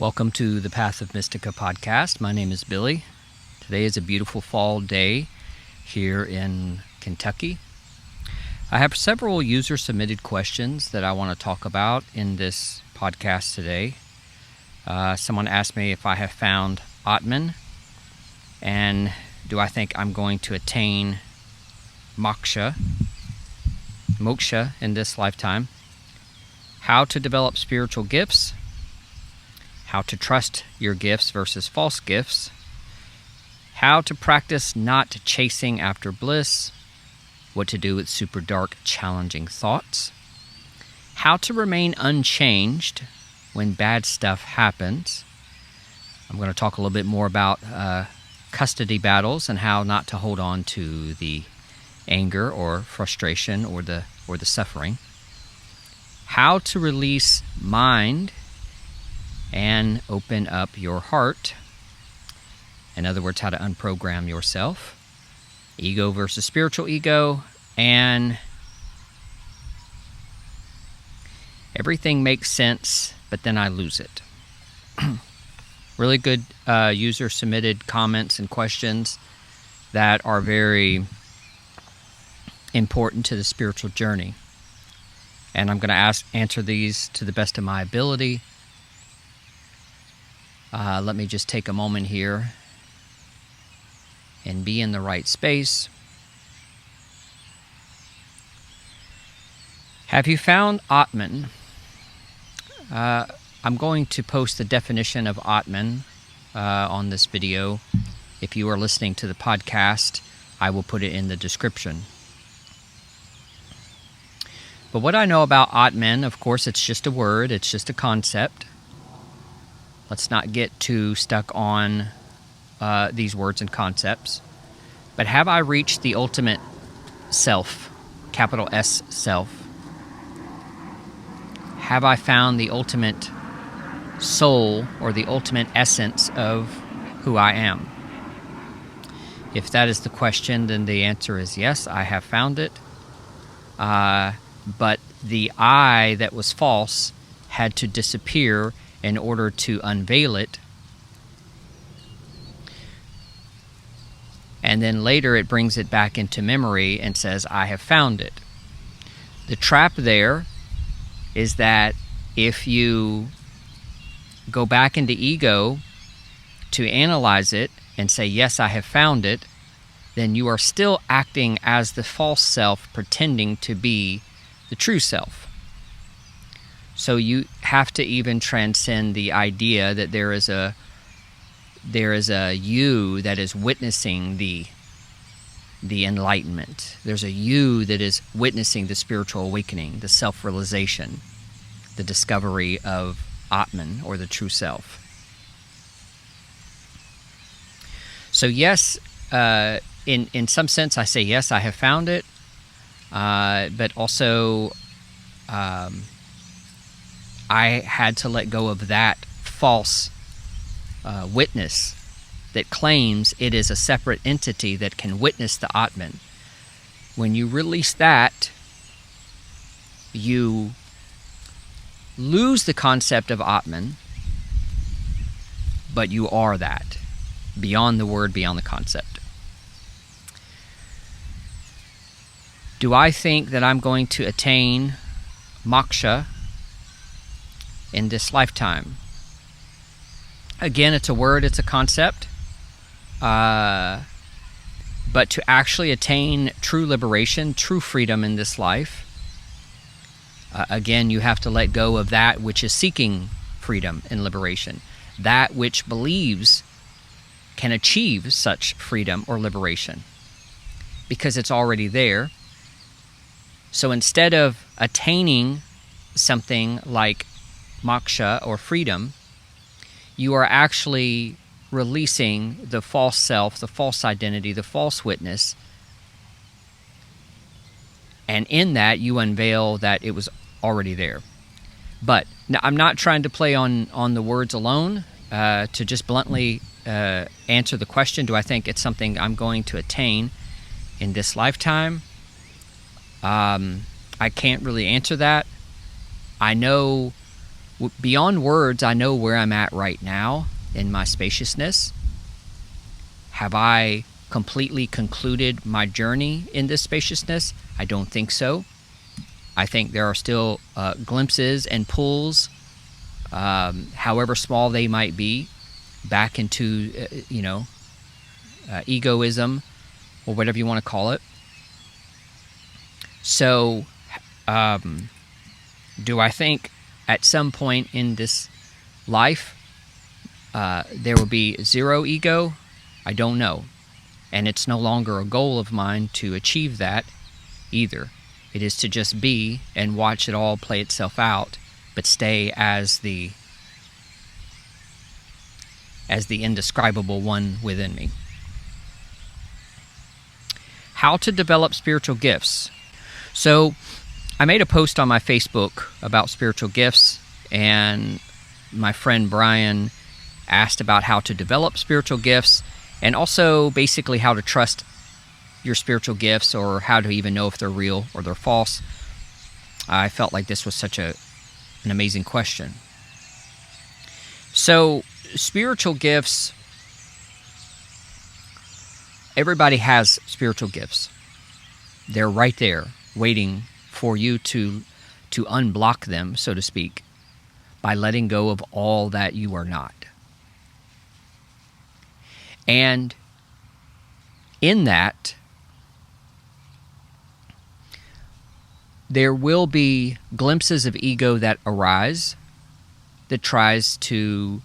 Welcome to the Path of Mystica podcast. My name is Billy. Today is a beautiful fall day here in Kentucky. I have several user-submitted questions that I want to talk about in this podcast today. Someone asked me if I have found Atman, and do I think I'm going to attain moksha in this lifetime, how to develop spiritual gifts, how to trust your gifts versus false gifts, how to practice not chasing after bliss, what to do with super dark, challenging thoughts, how to remain unchanged when bad stuff happens. I'm going to talk a little bit more about custody battles and how not to hold on to the anger or frustration or the suffering, how to release mind and open up your heart. In other words, how to unprogram yourself. Ego versus spiritual ego. And everything makes sense, but then I lose it. Really good user-submitted comments and questions that are very important to the spiritual journey. And I'm going to answer these to the best of my ability. Let me just take a moment here and be in the right space. Have you found Atman? I'm going to post the definition of Atman on this video. If you are listening to the podcast, I will put it in the description. But what I know about Atman, of course, it's just a word, it's just a concept. Let's not get too stuck on these words and concepts. But have I reached the ultimate self, capital S self? Have I found the ultimate soul or the ultimate essence of who I am? If that is the question, then the answer is yes, I have found it. But the I that was false had to disappear in order to unveil it. And then later it brings it back into memory and says, I have found it. The trap there is that if you go back into ego to analyze it and say, yes, I have found it, then you are still acting as the false self, pretending to be the true self. So you have to even transcend the idea that there is a you that is witnessing the enlightenment. There's a you that is witnessing the spiritual awakening, the self-realization, the discovery of Atman, or the true self. So yes, in some sense I say yes, I have found it, but also I had to let go of that false witness that claims it is a separate entity that can witness the Atman. When you release that, you lose the concept of Atman, but you are that, beyond the word, beyond the concept. Do I think that I'm going to attain moksha in this lifetime? Again, it's a word, it's a concept. But to actually attain true liberation, true freedom in this life, again, you have to let go of that which is seeking freedom and liberation. That which believes can achieve such freedom or liberation, because it's already there. So instead of attaining something like moksha or freedom, you are actually releasing the false self, the false identity, the false witness, and in that you unveil that it was already there. But now, I'm not trying to play on the words alone to just bluntly answer the question, do I think it's something I'm going to attain in this lifetime? I can't really answer that. I know Beyond words, I know where I'm at right now in my spaciousness. Have I completely concluded my journey in this spaciousness? I don't think so. I think there are still glimpses and pulls, however small they might be, back into, egoism or whatever you want to call it. So, do I think at some point in this life there will be zero ego? I don't know. And it's no longer a goal of mine to achieve that either. It is to just be and watch it all play itself out, but stay as the indescribable one within me. How to develop spiritual gifts. So I made a post on my Facebook about spiritual gifts, and my friend Brian asked about how to develop spiritual gifts, and also basically how to trust your spiritual gifts, or how to even know if they're real or they're false. I felt like this was such an amazing question. So, spiritual gifts, everybody has spiritual gifts. They're right there, waiting for you to unblock them, so to speak, by letting go of all that you are not. And in that, there will be glimpses of ego that arise that tries to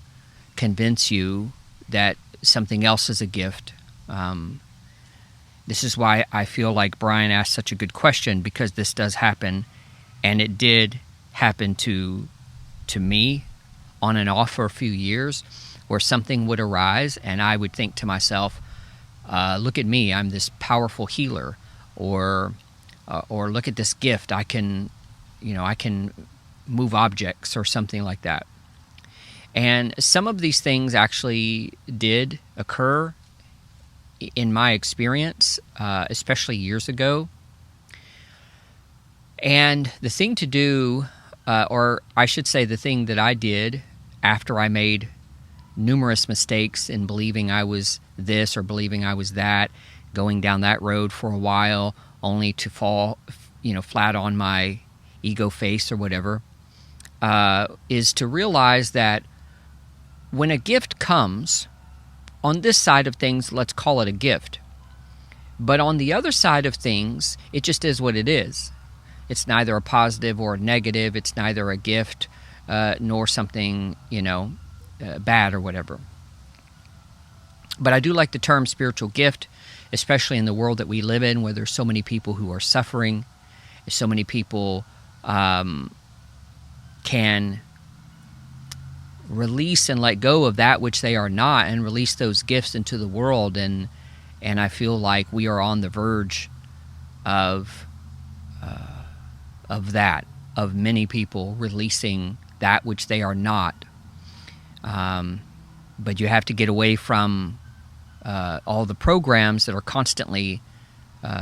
convince you that something else is a gift. This is why I feel like Brian asked such a good question, because this does happen, and it did happen to me on and off for a few years, where something would arise and I would think to myself, look at me, I'm this powerful healer, or look at this gift, I can move objects or something like that. And some of these things actually did occur in my experience, especially years ago. And the thing to do, or I should say the thing that I did after I made numerous mistakes in believing I was this or believing I was that, going down that road for a while, only to fall, flat on my ego face or whatever, is to realize that when a gift comes, on this side of things, let's call it a gift. But on the other side of things, it just is what it is. It's neither a positive or a negative. It's neither a gift nor something, bad or whatever. But I do like the term spiritual gift, especially in the world that we live in, where there's so many people who are suffering, so many people can release and let go of that which they are not, and release those gifts into the world. And I feel like we are on the verge of that, of many people releasing that which they are not. But you have to get away from all the programs that are constantly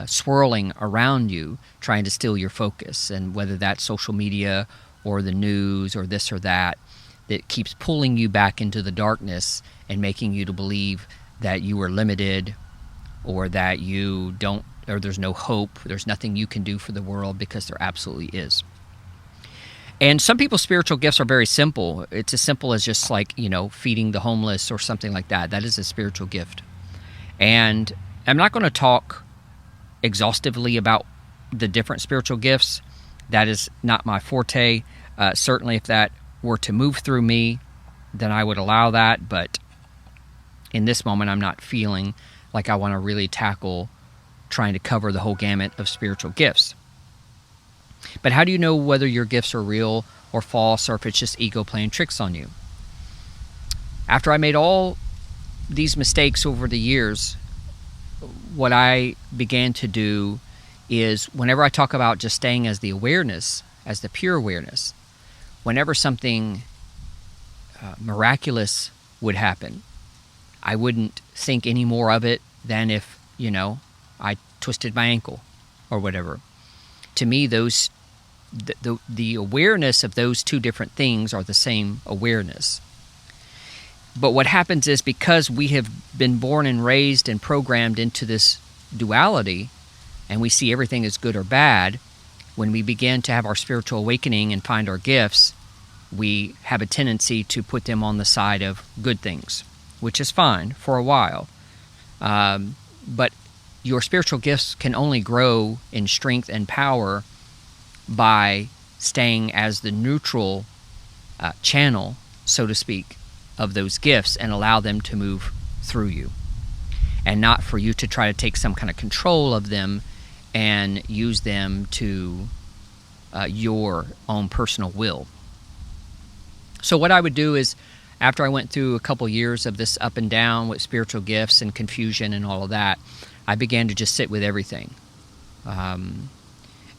swirling around you, trying to steal your focus, and whether that's social media or the news or this or that keeps pulling you back into the darkness and making you to believe that you are limited, or that you don't, or there's no hope, there's nothing you can do for the world, because there absolutely is. And some people's spiritual gifts are very simple. It's as simple as just like, feeding the homeless or something like that. That is a spiritual gift. And I'm not going to talk exhaustively about the different spiritual gifts. That is not my forte. Certainly if that were to move through me, then I would allow that. But in this moment, I'm not feeling like I want to really tackle trying to cover the whole gamut of spiritual gifts. But how do you know whether your gifts are real or false, or if it's just ego playing tricks on you? After I made all these mistakes over the years, what I began to do is, whenever I talk about just staying as the awareness, as the pure awareness, whenever something miraculous would happen, I wouldn't think any more of it than if, I twisted my ankle or whatever. To me, those the awareness of those two different things are the same awareness. But what happens is, because we have been born and raised and programmed into this duality, and we see everything as good or bad, when we begin to have our spiritual awakening and find our gifts, we have a tendency to put them on the side of good things, which is fine for a while. But your spiritual gifts can only grow in strength and power by staying as the neutral channel, so to speak, of those gifts, and allow them to move through you, and not for you to try to take some kind of control of them and use them to your own personal will. So what I would do is, after I went through a couple years of this up and down with spiritual gifts and confusion and all of that, I began to just sit with everything.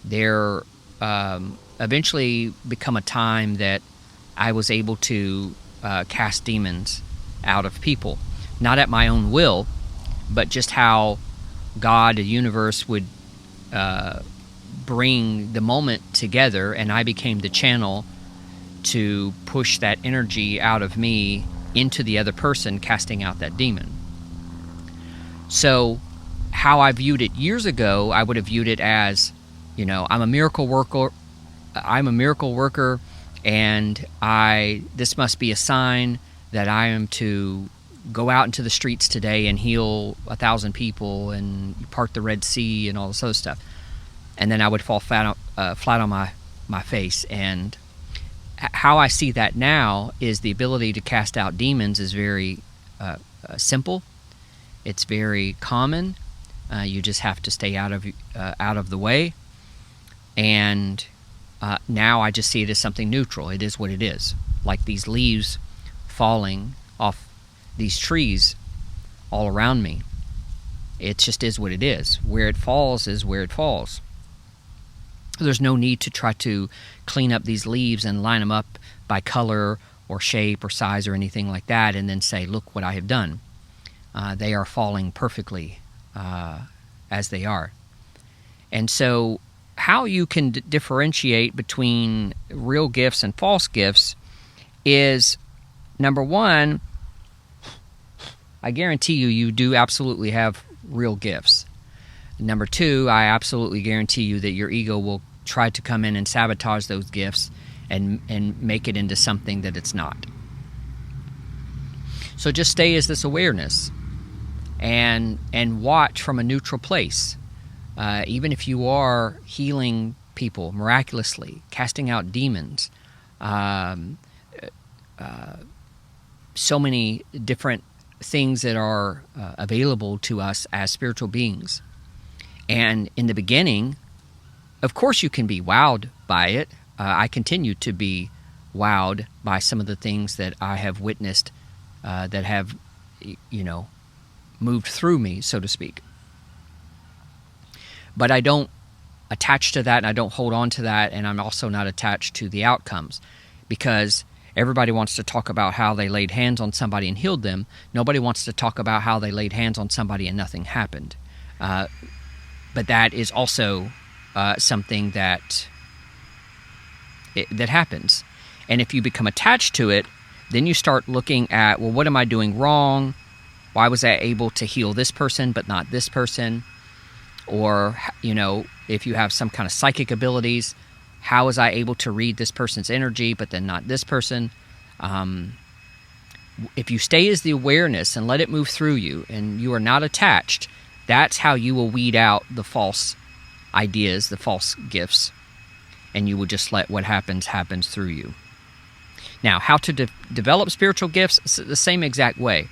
There eventually become a time that I was able to cast demons out of people, not at my own will, but just how God, the universe, would bring the moment together, and I became the channel to push that energy out of me into the other person, casting out that demon. So how I viewed it years ago, I would have viewed it as, I'm a miracle worker, and this must be a sign that I am to go out into the streets today and heal 1,000 people and part the Red Sea and all this other stuff. And then I would fall flat on my face. And how I see that now is the ability to cast out demons is very simple. It's very common. You just have to stay out of the way. And now I just see it as something neutral. It is what it is. Like these leaves falling off these trees all around me. It just is what it is. Where it falls is where it falls. There's no need to try to clean up these leaves and line them up by color or shape or size or anything like that, and then say, look what I have done. They are falling perfectly as they are. And so how you can differentiate between real gifts and false gifts is, number one, I guarantee you do absolutely have real gifts. Number two, I absolutely guarantee you that your ego will try to come in and sabotage those gifts and make it into something that it's not. So just stay as this awareness and watch from a neutral place. Even if you are healing people miraculously, casting out demons, so many different things that are available to us as spiritual beings. And in the beginning, of course you can be wowed by it. I continue to be wowed by some of the things that I have witnessed that have, moved through me, so to speak. But I don't attach to that, and I don't hold on to that, and I'm also not attached to the outcomes, because everybody wants to talk about how they laid hands on somebody and healed them. Nobody wants to talk about how they laid hands on somebody and nothing happened. But that is also something that happens. And if you become attached to it, then you start looking at, well, what am I doing wrong? Why was I able to heal this person but not this person? Or, if you have some kind of psychic abilities, how was I able to read this person's energy but then not this person? If you stay as the awareness and let it move through you and you are not attached, that's how you will weed out the false ideas, the false gifts, and you will just let what happens through you. Now, how to develop spiritual gifts? It's the same exact way.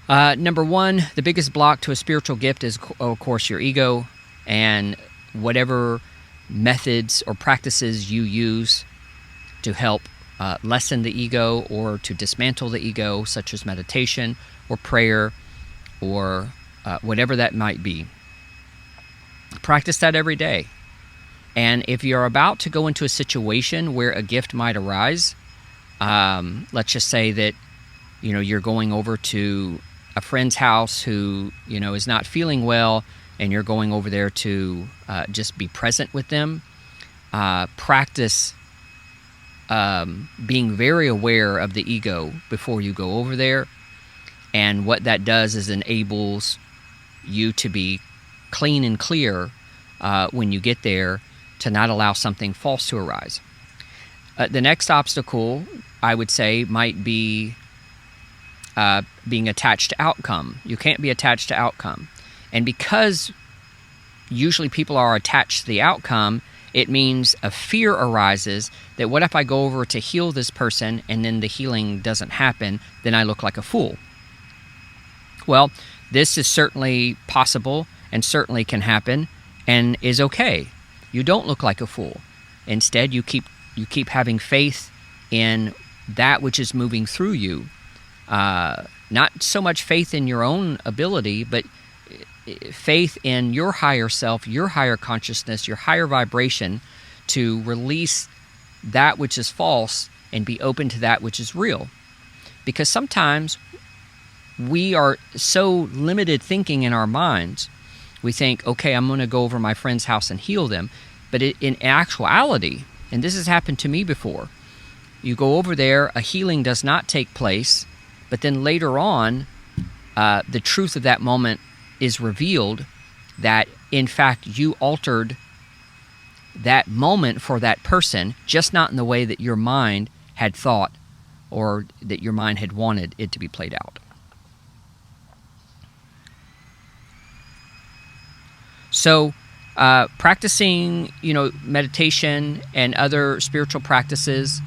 Number one, the biggest block to a spiritual gift is, of course, your ego, and whatever methods or practices you use to help lessen the ego or to dismantle the ego, such as meditation or prayer or whatever that might be. Practice that every day. And if you're about to go into a situation where a gift might arise, let's just say that you're going over to a friend's house who is not feeling well, and you're going over there to just be present with them. practice being very aware of the ego before you go over there. And what that does is enables you to be clean and clear when you get there, to not allow something false to arise. The next obstacle, I would say, might be being attached to outcome. You can't be attached to outcome. And because usually people are attached to the outcome, it means a fear arises that what if I go over to heal this person and then the healing doesn't happen, then I look like a fool. Well, this is certainly possible and certainly can happen and is okay. You don't look like a fool. Instead, you keep having faith in that which is moving through you. Not so much faith in your own ability, but faith in your higher self, your higher consciousness, your higher vibration, to release that which is false and be open to that which is real. Because sometimes we are so limited thinking in our minds. We think, okay, I'm going to go over my friend's house and heal them. But in actuality, and this has happened to me before, you go over there, a healing does not take place, but then later on, the truth of that moment is revealed, that in fact you altered that moment for that person, just not in the way that your mind had thought or that your mind had wanted it to be played out. So practicing, meditation and other spiritual practices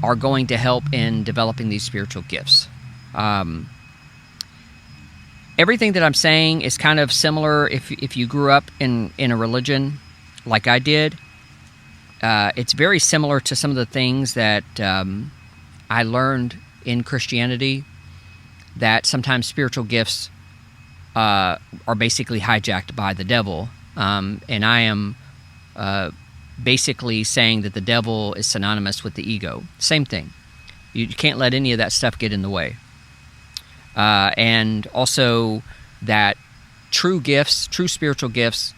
are going to help in developing these spiritual gifts. Everything that I'm saying is kind of similar if you grew up in a religion like I did. It's very similar to some of the things that I learned in Christianity, that sometimes spiritual gifts are basically hijacked by the devil. And I am basically saying that the devil is synonymous with the ego. Same thing. You can't let any of that stuff get in the way. And also that true gifts, true spiritual gifts,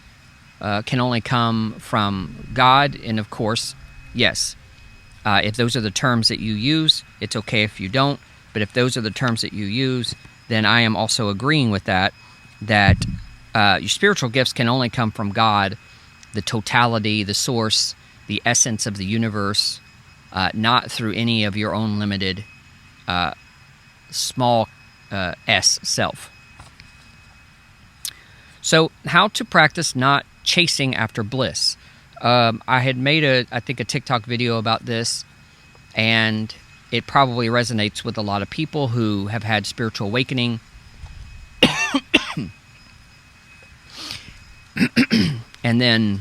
can only come from God. And of course, yes, if those are the terms that you use, it's okay if you don't. But if those are the terms that you use, then I am also agreeing with that your spiritual gifts can only come from God, the totality, the source, the essence of the universe, not through any of your own limited small s self. So how to practice not chasing after bliss. I had made a TikTok video about this, and it probably resonates with a lot of people who have had spiritual awakening and then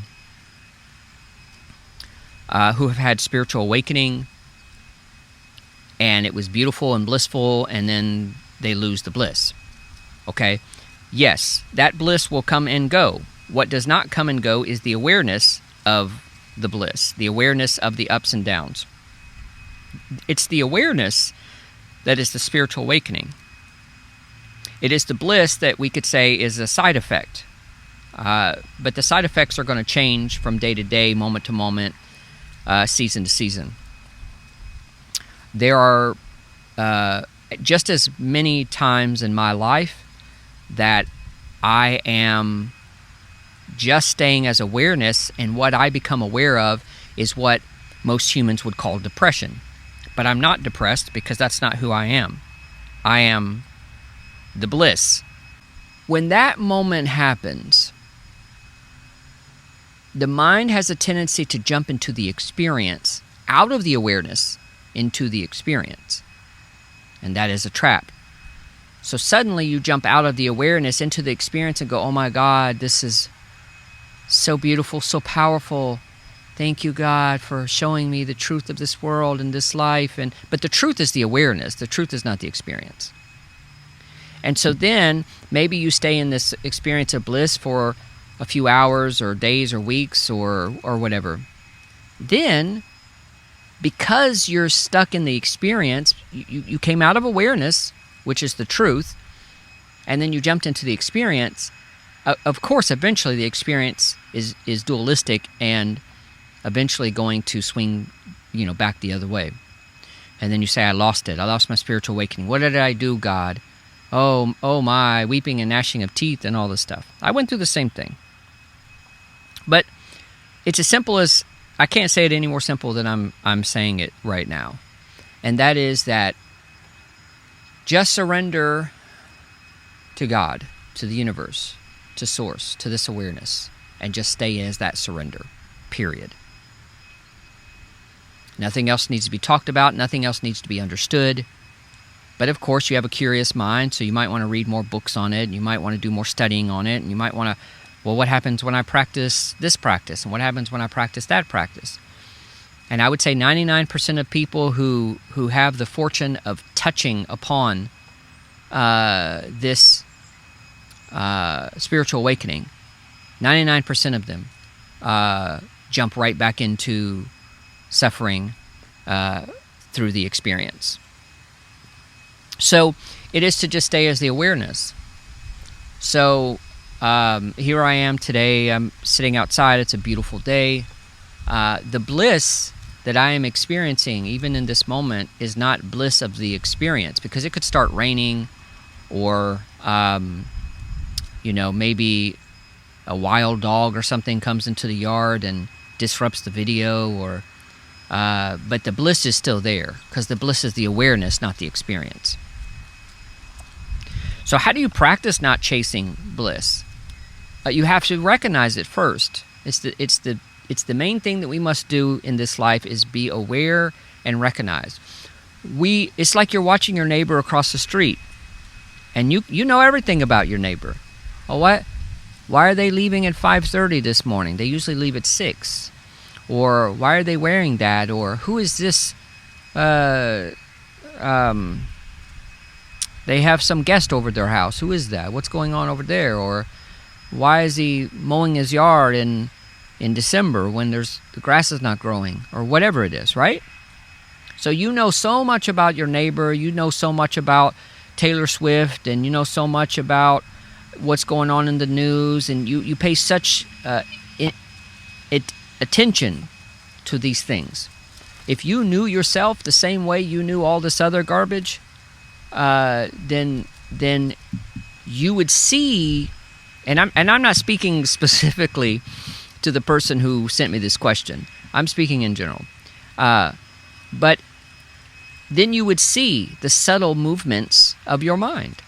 who have had spiritual awakening and it was beautiful and blissful, and then they lose the bliss. Okay? Yes, that bliss will come and go. What does not come and go is the awareness of the bliss, the awareness of the ups and downs. It's the awareness that is the spiritual awakening. It is the bliss that we could say is a side effect. But the side effects are going to change from day to day, moment to moment, season to season. There are just as many times in my life that I am just staying as awareness, and what I become aware of is what most humans would call depression. But I'm not depressed, because that's not who I am. I am the bliss. When that moment happens, the mind has a tendency to jump into the experience, out of the awareness into the experience. And that is a trap. So suddenly you jump out of the awareness into the experience and go, oh my God, this is so beautiful, so powerful. Thank you, God, for showing me the truth of this world and this life. But the truth is the awareness. The truth is not the experience. And so then maybe you stay in this experience of bliss for a few hours or days or weeks or whatever. Then, because you're stuck in the experience, you came out of awareness, which is the truth, and then you jumped into the experience. Of course, eventually the experience is dualistic and eventually going to swing, back the other way. And then you say, I lost it. I lost my spiritual awakening. What did I do, God? Oh my, weeping and gnashing of teeth and all this stuff. I went through the same thing. But it's as simple as, I can't say it any more simple than I'm saying it right now. And that is that just surrender to God, to the universe, to Source, to this awareness, and just stay as that surrender, period. Nothing else needs to be talked about. Nothing else needs to be understood. But of course, you have a curious mind, so you might want to read more books on it, and you might want to do more studying on it, and you might want to, well, what happens when I practice this practice, and what happens when I practice that practice? And I would say 99% of people who have the fortune of touching upon this spiritual awakening, 99% of them jump right back into suffering through the experience. So it is to just stay as the awareness. So here I am today. I'm sitting outside. It's a beautiful day. The bliss that I am experiencing, even in this moment, is not bliss of the experience, because it could start raining, or maybe a wild dog or something comes into the yard and disrupts the video, or but the bliss is still there, because the bliss is the awareness, not the experience. So how do you practice not chasing bliss? You have to recognize it first. It's the main thing that we must do in this life, is be aware and recognize. It's like you're watching your neighbor across the street, and you know everything about your neighbor. Oh, what? Why are they leaving at 5:30 this morning? They usually leave at 6. Or why are they wearing that? Or who is this? They have some guest over their house. Who is that? What's going on over there? Or why is he mowing his yard in December when the grass is not growing? Or whatever it is, right? So you know so much about your neighbor. You know so much about Taylor Swift, and you know so much about what's going on in the news, and you pay such attention to these things. If you knew yourself the same way you knew all this other garbage, then you would see, and I'm not speaking specifically to the person who sent me this question. I'm speaking in general. But then you would see the subtle movements of your mind.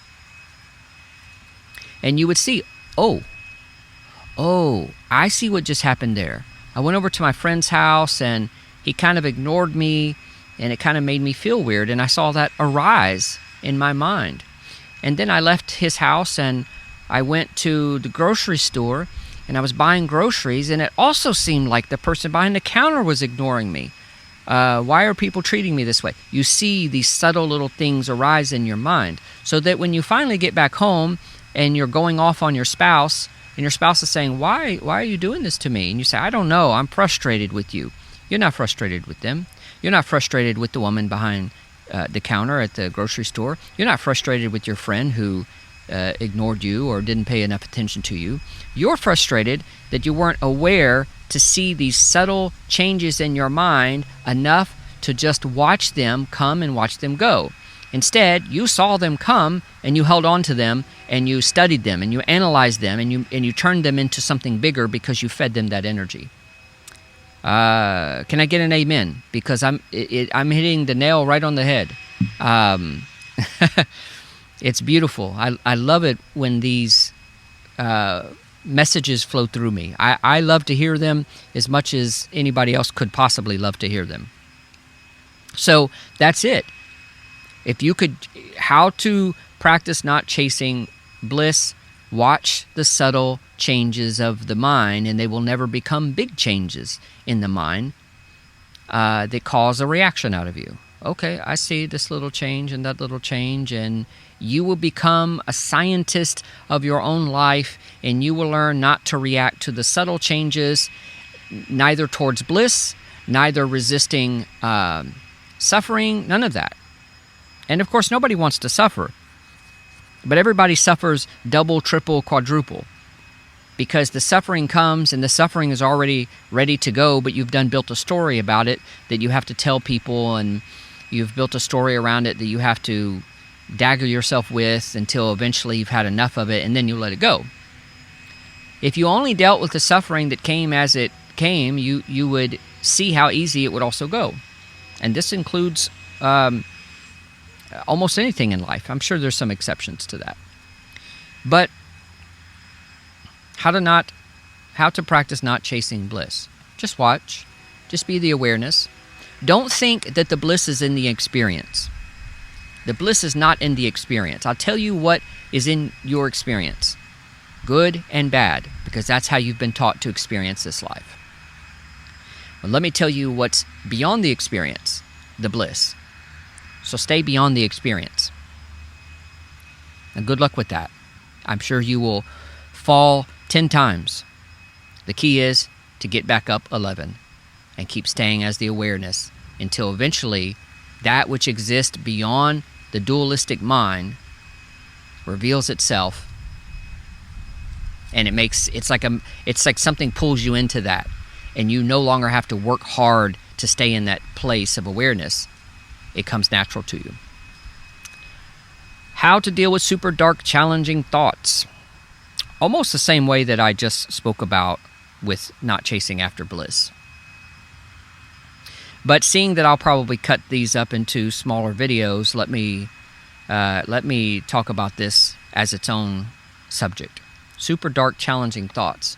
And you would see, oh, I see what just happened there. I went over to my friend's house, and he kind of ignored me, and it kind of made me feel weird, and I saw that arise in my mind. And then I left his house, and I went to the grocery store, and I was buying groceries, and it also seemed like the person behind the counter was ignoring me. Why are people treating me this way? You see these subtle little things arise in your mind, so that when you finally get back home and you're going off on your spouse, and your spouse is saying, why are you doing this to me? And you say, I don't know, I'm frustrated with you. You're not frustrated with them. You're not frustrated with the woman behind the counter at the grocery store. You're not frustrated with your friend who ignored you or didn't pay enough attention to you. You're frustrated that you weren't aware to see these subtle changes in your mind enough to just watch them come and watch them go. Instead, you saw them come, and you held on to them, and you studied them, and you analyzed them, and you turned them into something bigger because you fed them that energy. Can I get an amen? Because I'm hitting the nail right on the head. It's beautiful. I love it when these messages flow through me. I love to hear them as much as anybody else could possibly love to hear them. So that's it. If you could, how to practice not chasing bliss, watch the subtle changes of the mind, and they will never become big changes in the mind that cause a reaction out of you. Okay, I see this little change and that little change, and you will become a scientist of your own life, and you will learn not to react to the subtle changes, neither towards bliss, neither resisting suffering, none of that. And of course, nobody wants to suffer, but everybody suffers double, triple, quadruple. because the suffering comes and the suffering is already ready to go, but you've built a story about it that you have to tell people, and you've built a story around it that you have to dagger yourself with until eventually you've had enough of it, and then you let it go. If you only dealt with the suffering that came as it came, you would see how easy it would also go. And this includes almost anything in life. I'm sure there's some exceptions to that. But how to practice not chasing bliss. Just watch. Just be the awareness. Don't think that the bliss is in the experience. The bliss is not in the experience. I'll tell you what is in your experience. Good and bad, because that's how you've been taught to experience this life. Well, let me tell you what's beyond the experience, the bliss. So stay beyond the experience. And good luck with that. I'm sure you will fall 10 times. The key is to get back up 11 and keep staying as the awareness until eventually that which exists beyond the dualistic mind reveals itself, and it's like something pulls you into that, and you no longer have to work hard to stay in that place of awareness. It comes natural to you. How to deal with super dark, challenging thoughts. Almost the same way that I just spoke about with not chasing after bliss. But seeing that I'll probably cut these up into smaller videos, let me talk about this as its own subject. Super dark, challenging thoughts.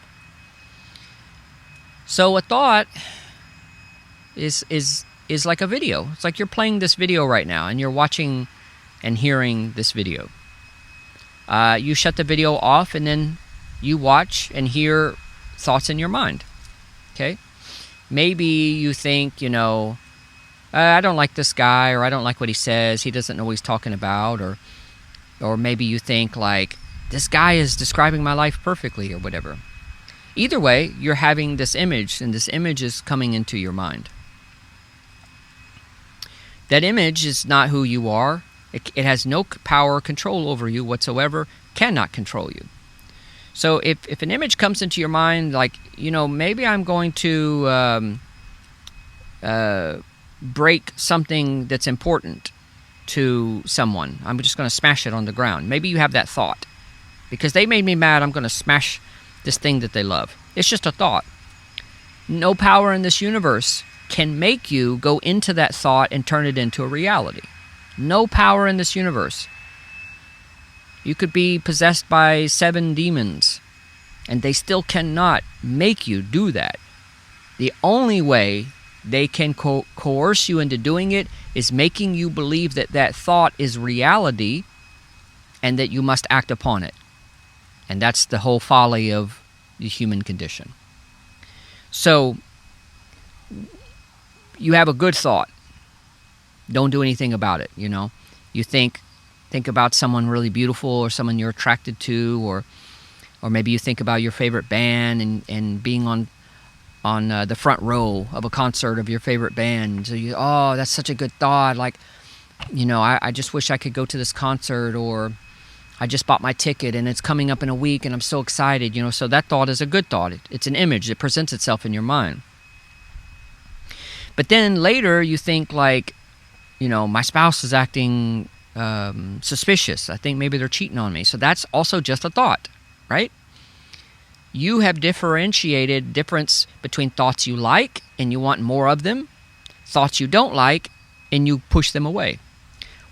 So a thought is like a video. It's like you're playing this video right now, and you're watching and hearing this video. You shut the video off, and then you watch and hear thoughts in your mind. Okay? Maybe you think, I don't like this guy, or I don't like what he says. He doesn't know what he's talking about. Or maybe you think, like, this guy is describing my life perfectly, or whatever. Either way, you're having this image, and this image is coming into your mind. That image is not who you are. It has no power or control over you whatsoever, cannot control you. So if an image comes into your mind, like, maybe I'm going to break something that's important to someone. I'm just going to smash it on the ground. Maybe you have that thought. Because they made me mad, I'm going to smash this thing that they love. It's just a thought. No power in this universe can make you go into that thought and turn it into a reality. No power in this universe. You could be possessed by 7 demons, and they still cannot make you do that. The only way they can coerce you into doing it is making you believe that that thought is reality and that you must act upon it. And that's the whole folly of the human condition. So, you have a good thought. Don't do anything about it, You think about someone really beautiful, or someone you're attracted to, or maybe you think about your favorite band and being on the front row of a concert of your favorite band. So that's such a good thought. Like, I just wish I could go to this concert, or I just bought my ticket and it's coming up in a week and I'm so excited, So that thought is a good thought. It's an image that presents itself in your mind. But then later you think, like, my spouse is acting suspicious. I think maybe they're cheating on me. So that's also just a thought, right? You have differentiated difference between thoughts you like and you want more of them, thoughts you don't like, and you push them away.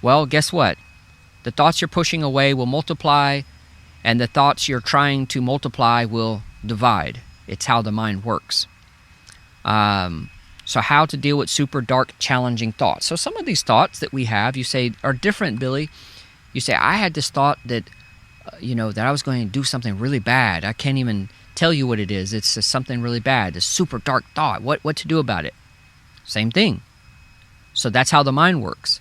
Well, guess what? The thoughts you're pushing away will multiply, and the thoughts you're trying to multiply will divide. It's how the mind works. So how to deal with super dark, challenging thoughts. So some of these thoughts that we have, you say, are different, Billy. You say, I had this thought that, that I was going to do something really bad. I can't even tell you what it is. It's just something really bad, a super dark thought. What to do about it? Same thing. So that's how the mind works.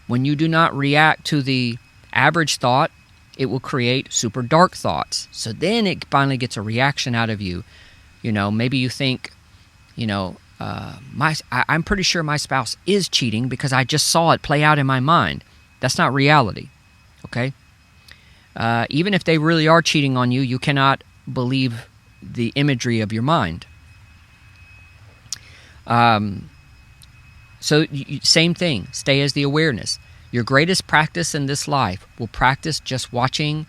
When you do not react to the average thought, it will create super dark thoughts. So then it finally gets a reaction out of you. Maybe you think, I'm pretty sure my spouse is cheating because I just saw it play out in my mind. That's not reality, okay? Even if they really are cheating on you, you cannot believe the imagery of your mind. So same thing, stay as the awareness. Your greatest practice in this life will practice just watching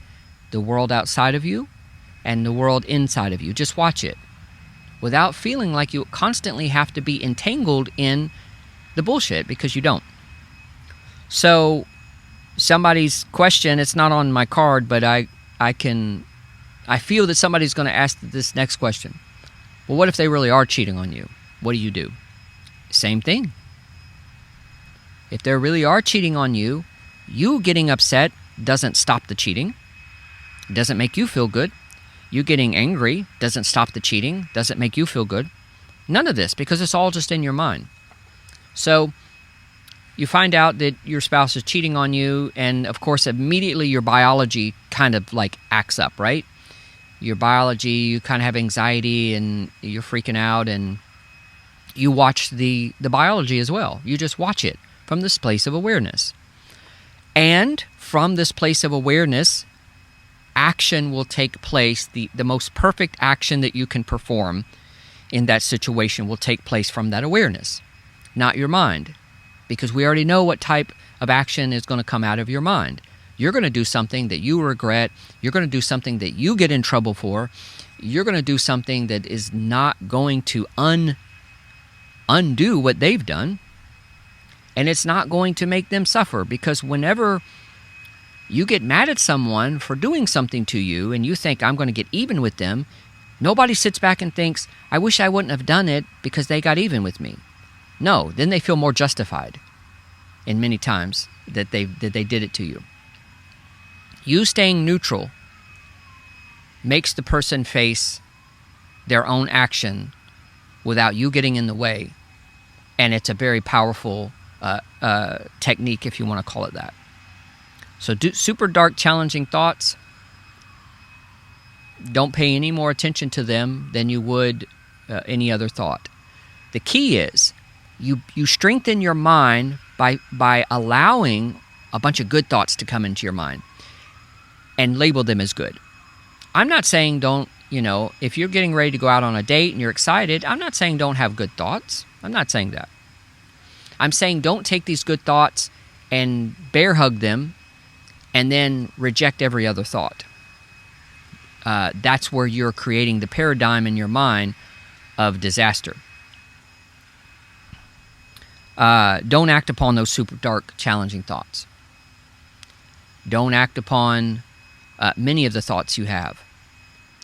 the world outside of you and the world inside of you. Just watch it without feeling like you constantly have to be entangled in the bullshit, because you don't. So somebody's question, it's not on my card, but I feel that somebody's going to ask this next question. Well, what if they really are cheating on you? What do you do? Same thing. If they really are cheating on you, you getting upset doesn't stop the cheating. It doesn't make you feel good. You getting angry doesn't stop the cheating, doesn't make you feel good. None of this, because it's all just in your mind. So you find out that your spouse is cheating on you, and of course immediately your biology kind of like acts up, right? Your biology, you kind of have anxiety and you're freaking out, and you watch the biology as well. You just watch it from this place of awareness. And from this place of awareness, action will take place. The most perfect action that you can perform in that situation will take place from that awareness, not your mind. Because we already know what type of action is going to come out of your mind. You're going to do something that you regret. You're going to do something that you get in trouble for. You're going to do something that is not going to undo what they've done. And it's not going to make them suffer, because whenever you get mad at someone for doing something to you and you think, I'm going to get even with them, nobody sits back and thinks, I wish I wouldn't have done it because they got even with me. No, then they feel more justified in many times that they did it to you. You staying neutral makes the person face their own action without you getting in the way. And it's a very powerful technique, if you want to call it that. So super dark, challenging thoughts, don't pay any more attention to them than you would any other thought. The key is you strengthen your mind by allowing a bunch of good thoughts to come into your mind and label them as good. I'm not saying don't, if you're getting ready to go out on a date and you're excited, I'm not saying don't have good thoughts. I'm not saying that. I'm saying don't take these good thoughts and bear hug them and then reject every other thought. That's where you're creating the paradigm in your mind of disaster. Don't act upon those super dark, challenging thoughts. Don't act upon many of the thoughts you have.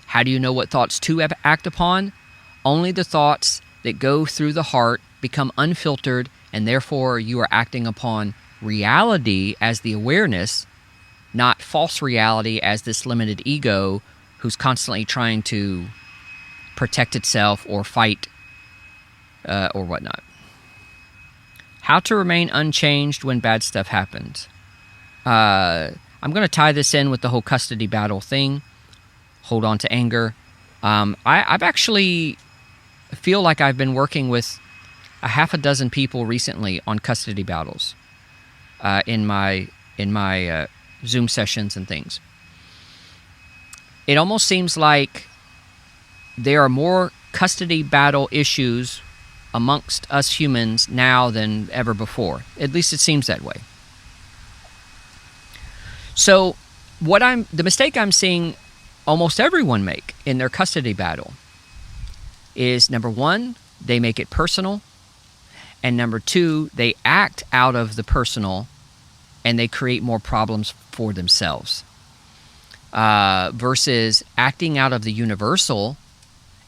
How do you know what thoughts to act upon? Only the thoughts that go through the heart become unfiltered, and therefore you are acting upon reality as the awareness, not false reality as this limited ego who's constantly trying to protect itself or fight or whatnot. How to remain unchanged when bad stuff happens. I'm going to tie this in with the whole custody battle thing. Hold on to anger. I've actually feel like I've been working with a half a dozen people recently on custody battles in my Zoom sessions and things. It almost seems like there are more custody battle issues amongst us humans now than ever before. At least it seems that way. So the mistake I'm seeing almost everyone make in their custody battle is, number one, they make it personal, and number two, they act out of the personal and they create more problems for themselves versus acting out of the universal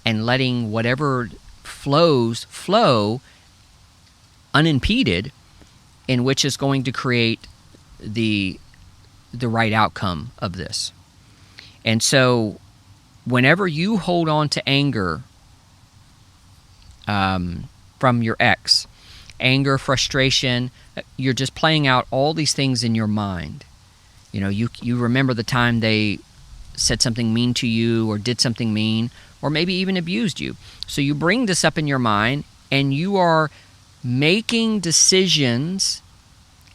and letting whatever flow unimpeded, in which is going to create the right outcome of this. And so whenever you hold on to anger from your ex, anger, frustration, you're just playing out all these things in your mind. You remember the time they said something mean to you or did something mean or maybe even abused you. So you bring this up in your mind and you are making decisions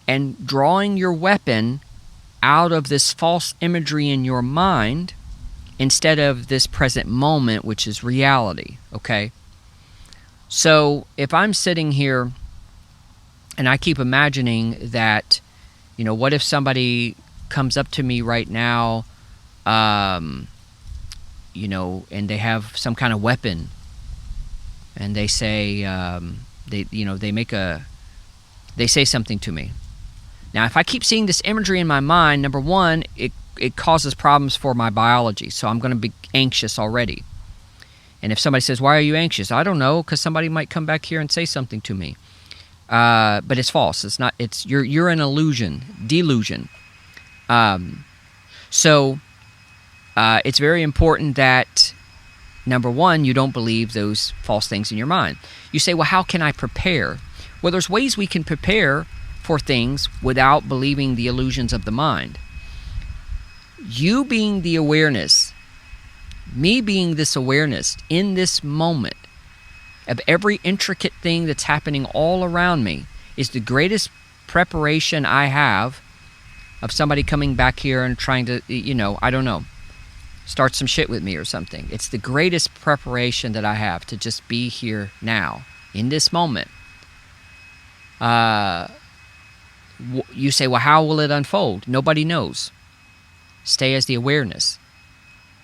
and drawing your weapon out of this false imagery in your mind instead of this present moment, which is reality, okay? So if I'm sitting here and I keep imagining that, what if somebody comes up to me right now, and they have some kind of weapon, and they say, they say something to me. Now, if I keep seeing this imagery in my mind, number one, it causes problems for my biology, so I'm going to be anxious already. And if somebody says, why are you anxious? I don't know, because somebody might come back here and say something to me. But it's false. It's not. You're an delusion. So it's very important that, number one, you don't believe those false things in your mind. You say, well, how can I prepare? Well, there's ways we can prepare for things without believing the illusions of the mind. You being the awareness, me being this awareness in this moment of every intricate thing that's happening all around me is the greatest preparation I have of somebody coming back here and trying to, I don't know, start some shit with me or something. It's the greatest preparation that I have to just be here now, in this moment. You say, well, how will it unfold? Nobody knows. Stay as the awareness.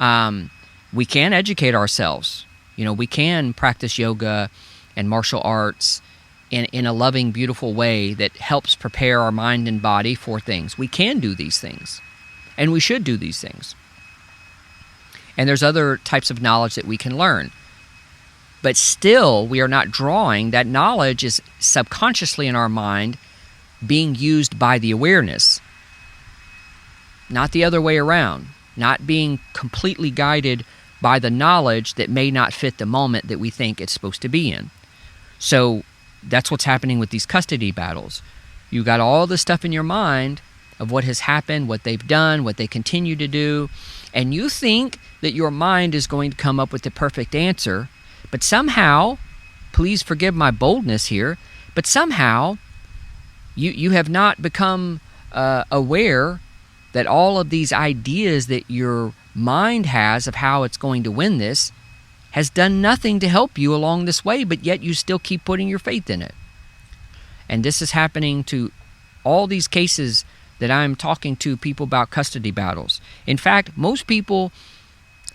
We can educate ourselves. We can practice yoga and martial arts in a loving, beautiful way that helps prepare our mind and body for things. We can do these things, and we should do these things. And there's other types of knowledge that we can learn. But still, we are not drawing. That knowledge is subconsciously in our mind being used by the awareness, not the other way around, not being completely guided by the knowledge that may not fit the moment that we think it's supposed to be in. So that's what's happening with these custody battles. You got all the stuff in your mind of what has happened, what they've done, what they continue to do, and you think that your mind is going to come up with the perfect answer, but somehow, please forgive my boldness here, but somehow you have not become aware that all of these ideas that your mind has of how it's going to win this has done nothing to help you along this way, but yet you still keep putting your faith in it. And this is happening to all these cases that I'm talking to people about custody battles. In fact, most people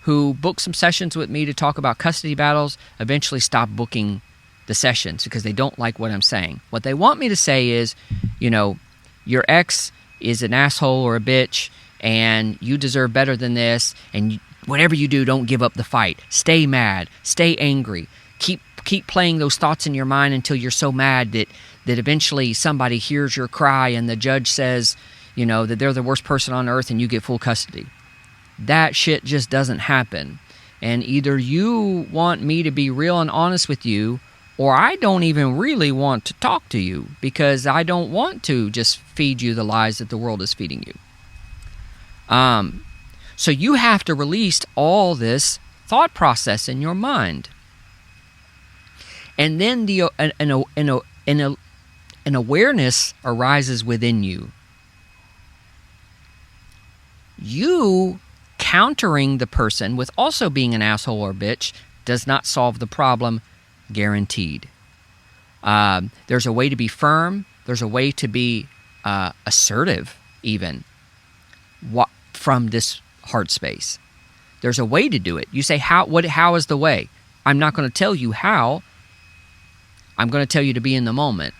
who book some sessions with me to talk about custody battles eventually stop booking the sessions because they don't like what I'm saying. What they want me to say is, your ex is an asshole or a bitch, and you deserve better than this, and whatever you do, don't give up the fight. Stay mad. Stay angry. Keep playing those thoughts in your mind until you're so mad that eventually somebody hears your cry and the judge says, that they're the worst person on earth and you get full custody. That shit just doesn't happen. And either you want me to be real and honest with you, or I don't even really want to talk to you because I don't want to just feed you the lies that the world is feeding you. So you have to release all this thought process in your mind. And then an awareness arises within you. You countering the person with also being an asshole or bitch does not solve the problem, guaranteed. There's a way to be firm. There's a way to be assertive, even from this heart space. There's a way to do it. You say, how is the way? I'm not going to tell you how. I'm going to tell you to be in the moment,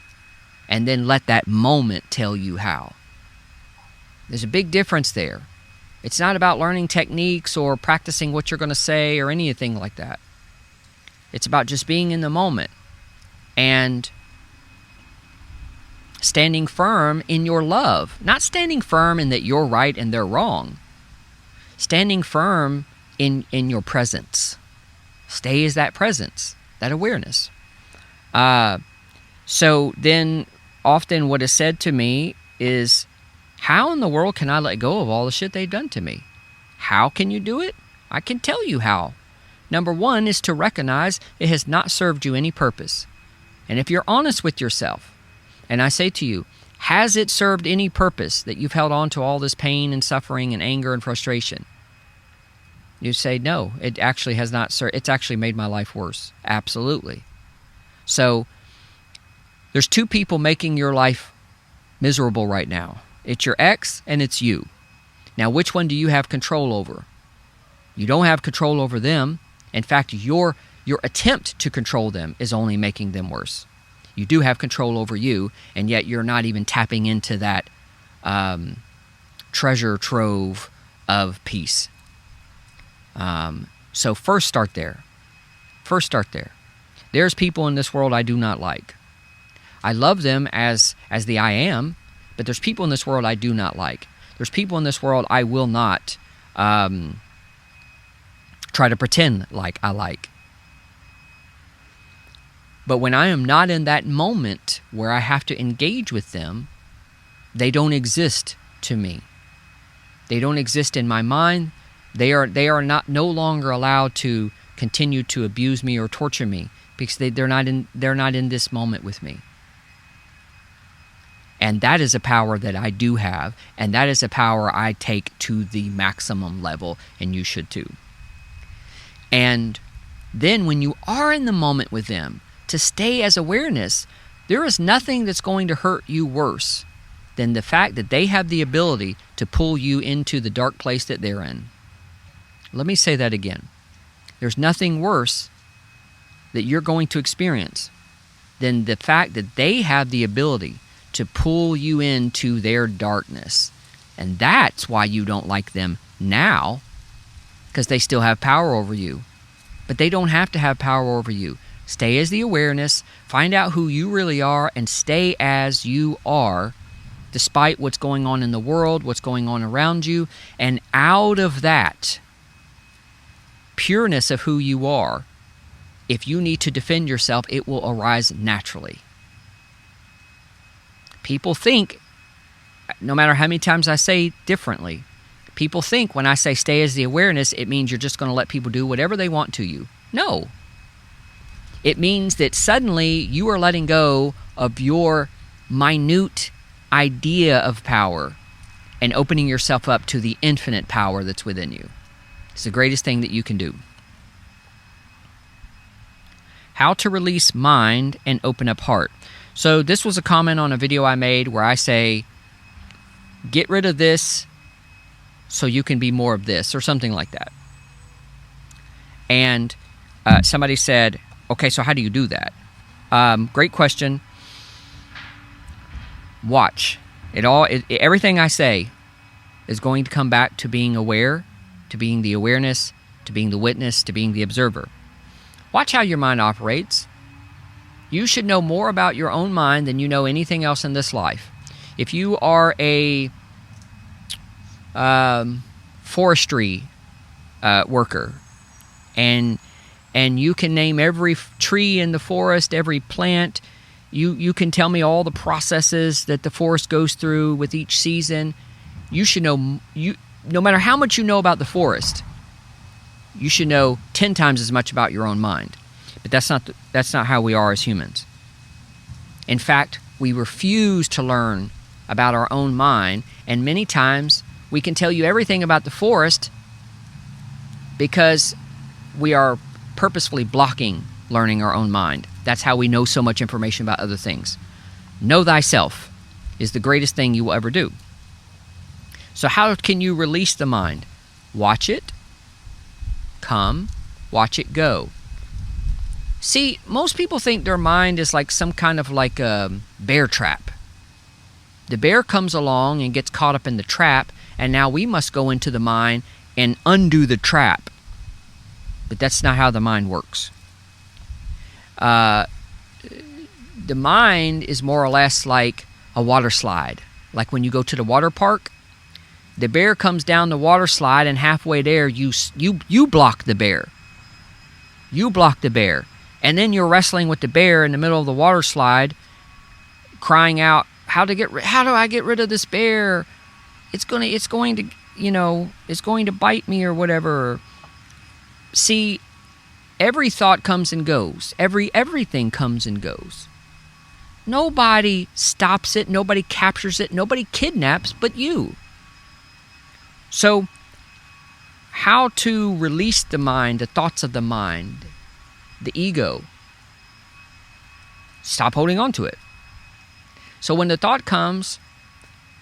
and then let that moment tell you how. There's a big difference there. It's not about learning techniques or practicing what you're going to say or anything like that. It's about just being in the moment and standing firm in your love. Not standing firm in that you're right and they're wrong. Standing firm in your presence. Stay as that presence, that awareness. So then often what is said to me is, how in the world can I let go of all the shit they've done to me? How can you do it? I can tell you how. Number one is to recognize it has not served you any purpose. And if you're honest with yourself, and I say to you, has it served any purpose that you've held on to all this pain and suffering and anger and frustration? You say, no, it actually has not, sir. It's actually made my life worse. Absolutely. So there's two people making your life miserable right now. It's your ex and it's you. Now, which one do you have control over? You don't have control over them. In fact, your attempt to control them is only making them worse. You do have control over you, and yet you're not even tapping into that treasure trove of peace. So first start there. First start there. There's people in this world I do not like. I love them as the I am, but there's people in this world I do not like. There's people in this world I will not try to pretend like I like. But when I am not in that moment where I have to engage with them, they don't exist to me. They don't exist in my mind. They are no longer allowed to continue to abuse me or torture me because they're not in this moment with me. And that is a power that I do have, and that is a power I take to the maximum level, and you should too. And then when you are in the moment with them, to stay as awareness, there is nothing that's going to hurt you worse than the fact that they have the ability to pull you into the dark place that they're in. Let me say that again. There's nothing worse that you're going to experience than the fact that they have the ability to pull you into their darkness. And that's why you don't like them now, because they still have power over you. But they don't have to have power over you. Stay as the awareness, find out who you really are, and stay as you are, despite what's going on in the world, what's going on around you. And out of that pureness of who you are, if you need to defend yourself, it will arise naturally. People think, no matter how many times I say differently, people think when I say stay as the awareness, it means you're just going to let people do whatever they want to you. No. It means that suddenly you are letting go of your minute idea of power and opening yourself up to the infinite power that's within you. It's the greatest thing that you can do. How to release mind and open up heart. So this was a comment on a video I made where I say, get rid of this so you can be more of this, or something like that. And somebody said, okay, so how do you do that? Great question. Watch. Everything I say is going to come back to being aware, to being the awareness, to being the witness, to being the observer. Watch how your mind operates. You should know more about your own mind than you know anything else in this life. If you are a forestry worker, and you can name every tree in the forest, every plant, you can tell me all the processes that the forest goes through with each season. You should know, no matter how much you know about the forest, you should know 10 times as much about your own mind. But that's not how we are as humans. In fact, we refuse to learn about our own mind, and many times we can tell you everything about the forest because we are purposefully blocking learning our own mind. That's how we know so much information about other things. Know thyself is the greatest thing you will ever do. So how can you release the mind? Watch it come, watch it go. See, most people think their mind is like some kind of like a bear trap. The bear comes along and gets caught up in the trap, and now we must go into the mind and undo the trap. But that's not how the mind works. The mind is more or less like a water slide. Like when you go to the water park, the bear comes down the water slide, and halfway there, you block the bear. You block the bear. And then you're wrestling with the bear in the middle of the water slide, crying out, how do I get rid of this bear? It's going to bite me or whatever. See, every thought comes and goes. Everything comes and goes. Nobody stops it. Nobody captures it. Nobody kidnaps but you. So, how to release the mind, the thoughts of the mind, the ego. Stop holding on to it. So when the thought comes,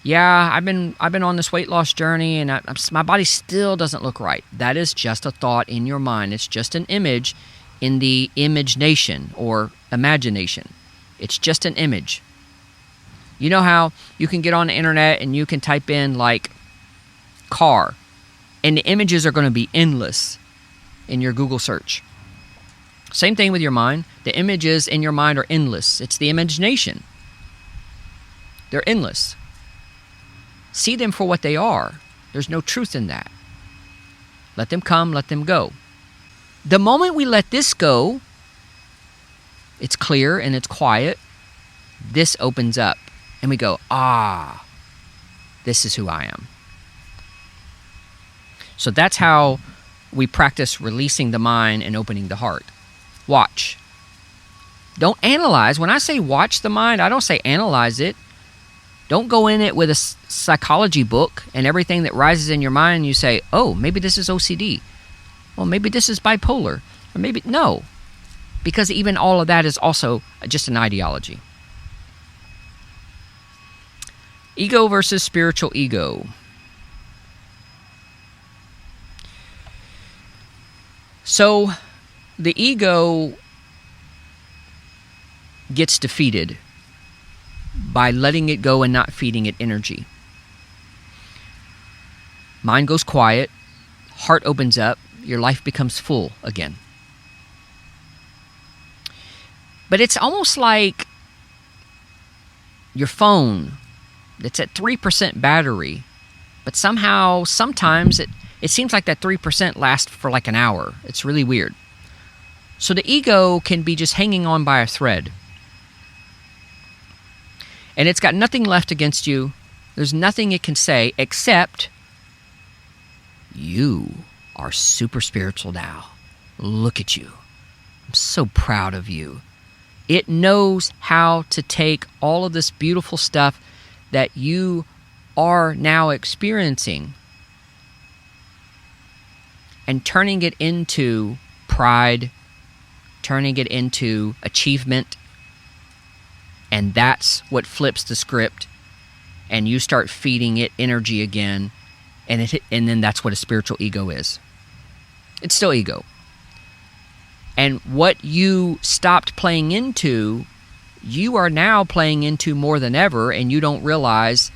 yeah, I've been on this weight loss journey and my body still doesn't look right. That is just a thought in your mind. It's just an image in the imagination or imagination. It's just an image. You know how you can get on the internet and you can type in like car, and the images are going to be endless in your Google search. Same thing with your mind. The images in your mind are endless. It's the imagination. They're endless. See them for what they are. There's no truth in that. Let them come, let them go. The moment we let this go, it's clear and it's quiet. This opens up and we go, this is who I am. So that's how we practice releasing the mind and opening the heart. Watch. Don't analyze. When I say watch the mind, I don't say analyze it. Don't go in it with a psychology book and everything that rises in your mind and you say, oh, maybe this is OCD. Well, maybe this is bipolar. Or maybe, no. Because even all of that is also just an ideology. Ego versus spiritual ego. So the ego gets defeated by letting it go and not feeding it energy. Mind goes quiet, heart opens up, your life becomes full again. But it's almost like your phone that's at 3% battery, but somehow, sometimes it seems like that 3% lasts for like an hour. It's really weird. So the ego can be just hanging on by a thread. And it's got nothing left against you. There's nothing it can say except, you are super spiritual now. Look at you. I'm so proud of you. It knows how to take all of this beautiful stuff that you are now experiencing and turning it into pride, turning it into achievement. And that's what flips the script, and you start feeding it energy again, and then that's what a spiritual ego is. It's still ego. And what you stopped playing into, you are now playing into more than ever, and you don't realize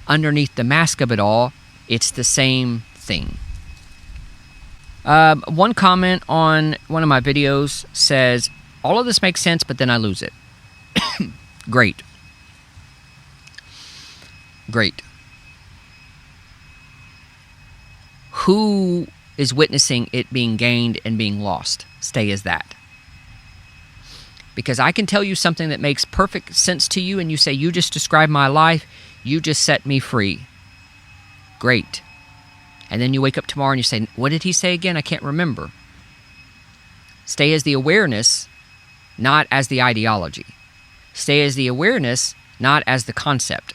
underneath the mask of it all, it's the same thing. One comment on one of my videos says, all of this makes sense, but then I lose it. Great. Who is witnessing it being gained and being lost? Stay as that. Because I can tell you something that makes perfect sense to you and you say, you just described my life, you just set me free. Great. And then you wake up tomorrow and you say, what did he say again? I can't remember. Stay as the awareness, not as the ideology. Stay as the awareness, not as the concept.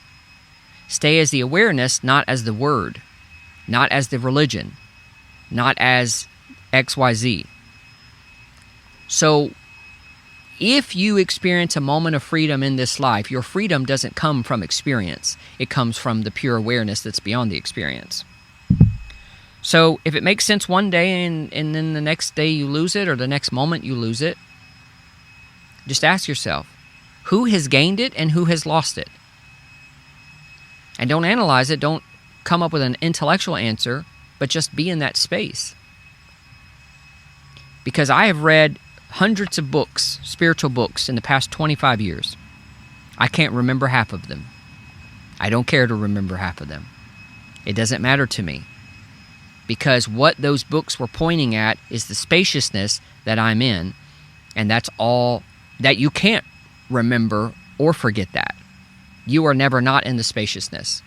Stay as the awareness, not as the word, not as the religion, not as XYZ. So, if you experience a moment of freedom in this life, your freedom doesn't come from experience. It comes from the pure awareness that's beyond the experience. So, if it makes sense one day and then the next day you lose it, or the next moment you lose it, just ask yourself, who has gained it and who has lost it? And don't analyze it. Don't come up with an intellectual answer, but just be in that space. Because I have read hundreds of books, spiritual books, in the past 25 years. I can't remember half of them. I don't care to remember half of them. It doesn't matter to me. Because what those books were pointing at is the spaciousness that I'm in, and that's all that you can't remember or forget that. You are never not in the spaciousness.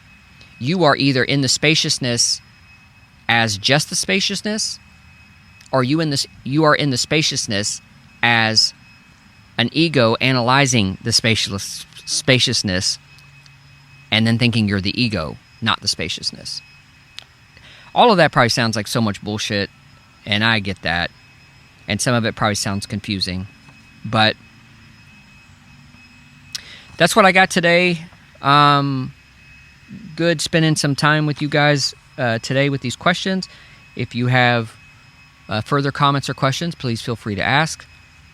You are either in the spaciousness as just the spaciousness, or you are in the spaciousness as an ego analyzing the spaciousness and then thinking you're the ego, not the spaciousness. All of that probably sounds like so much bullshit, and I get that. And some of it probably sounds confusing. But that's what I got today. Good spending some time with you guys today with these questions. If you have further comments or questions, please feel free to ask,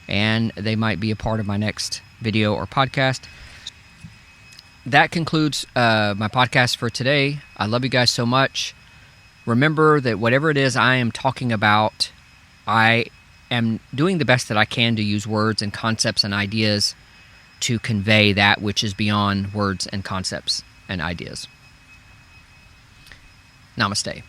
and they might be a part of my next video or podcast. That concludes my podcast for today. I love you guys so much. Remember that whatever it is I am talking about, I am doing the best that I can to use words and concepts and ideas to convey that which is beyond words and concepts and ideas. Namaste.